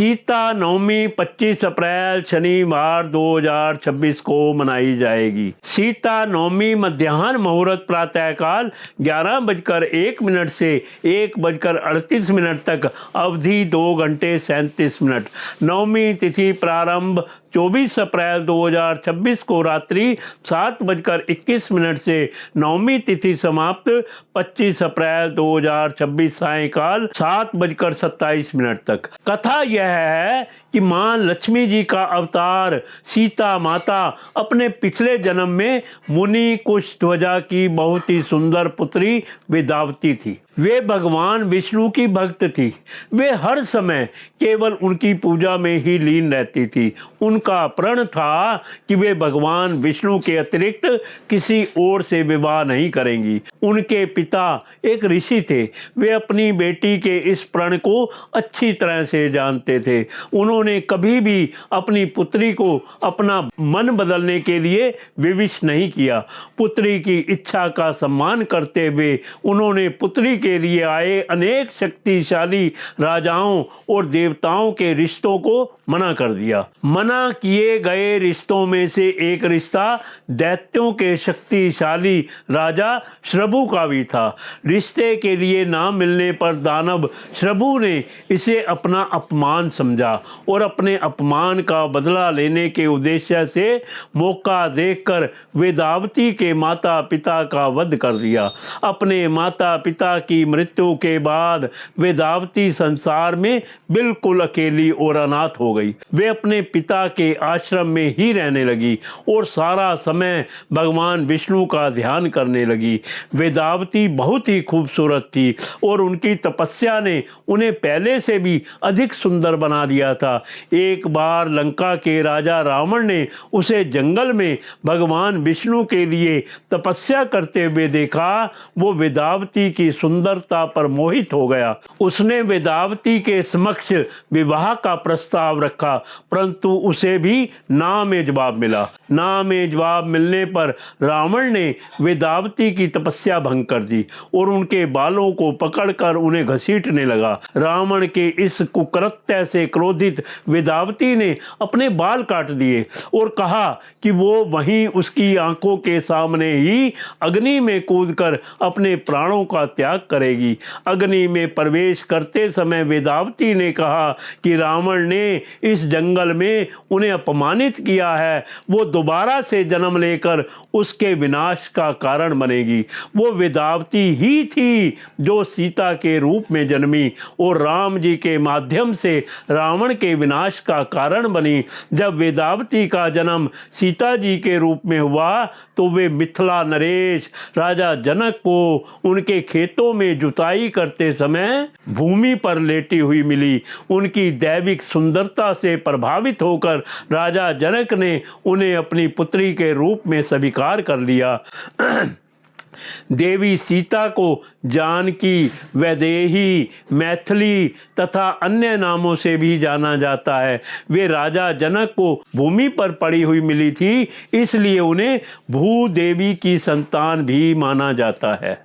सीता नवमी 25 अप्रैल शनिवार 2026 को मनाई जाएगी। सीता नवमी मध्याह्न मुहूर्त प्रातःकाल 11:01 से 1:38 तक, अवधि 2 घंटे 37 मिनट। नवमी तिथि प्रारंभ 24 अप्रैल 2026 को रात्रि 7:21 से नवमी तिथि समाप्त 25 अप्रैल 2026 सायंकाल 7:27 तक। कथा यह है कि मां लक्ष्मी जी का अवतार सीता माता अपने पिछले जन्म में मुनि कुशध्वजा की बहुत ही सुंदर पुत्री वेदावती थी। वे भगवान विष्णु की भक्त थी। वे हर समय केवल उनकी पूजा में ही लीन रहती थी। उनका प्रण था कि वे भगवान विष्णु के अतिरिक्त किसी और से विवाह नहीं करेंगी। उनके पिता एक ऋषि थे। वे अपनी बेटी के इस प्रण को अच्छी तरह से जानते थे। उन्होंने कभी भी अपनी पुत्री को अपना मन बदलने के लिए विवश नहीं किया। पुत्री की इच्छा का सम्मान करते हुए उन्होंने पुत्री के लिए आए अनेक शक्तिशाली राजाओं और देवताओं के रिश्तों को मना कर दिया। मना किए गए रिश्तों में से एक रिश्ता दैत्यों के शक्तिशाली राजा श्रभु का भी था। रिश्ते के लिए ना मिलने पर दानव श्रभु ने इसे अपना अपमान समझा और अपने अपमान का बदला लेने के उद्देश्य से मौका देखकर वेदावती के माता पिता का वध कर दिया। अपने माता पिता की मृत्यु के बाद वेदावती संसार में बिल्कुल अकेली और अनाथ हो गई। वे अपने पिता के आश्रम में ही रहने लगी और सारा समय भगवान विष्णु का ध्यान करने लगी। वेदावती बहुत ही खूबसूरत थी और उनकी तपस्या ने उन्हें पहले से भी अधिक सुंदर बना दिया था। एक बार लंका के राजा रावण ने उसे जंगल में भगवान विष्णु के लिए तपस्या करते हुए देखा। वो वेदावती की सुंदरता पर मोहित हो गया। उसने वेदावती के समक्ष विवाह का प्रस्ताव रखा, परंतु उसे भी ना में जवाब मिला। ना में जवाब मिलने पर रावण ने वेदावती की तपस्या भंग कर दी और उनके बालों को पकड़कर उन्हें घसीटने लगा। रावण के इस कुकृत्य से क्रोधित वेदावती ने अपने बाल काट दिए और कहा कि वो वहीं उसकी आंखों के सामने ही अग्नि में कूदकर अपने प्राणों का त्याग करेगी। अग्नि में प्रवेश करते समय वेदावती ने कहा कि रावण ने इस जंगल में उन्हें अपमानित किया है, वो दोबारा से जन्म लेकर उसके विनाश का कारण बनेगी। वो वेदावती ही थी जो सीता के रूप में जन्मी और राम जी के माध्यम से रावण के विनाश का कारण बनी। जब वेदावती का जन्म सीता जी के रूप में हुआ तो वे मिथिला नरेश राजा जनक को उनके खेतों में जुताई करते समय भूमि पर लेटी हुई मिली। उनकी दैविक सुंदरता से प्रभावित होकर राजा जनक ने उन्हें अपनी पुत्री के रूप में स्वीकार कर लिया। देवी सीता को जानकी, वैदेही, मैथिली तथा अन्य नामों से भी जाना जाता है। वे राजा जनक को भूमि पर पड़ी हुई मिली थी, इसलिए उन्हें भूदेवी की संतान भी माना जाता है।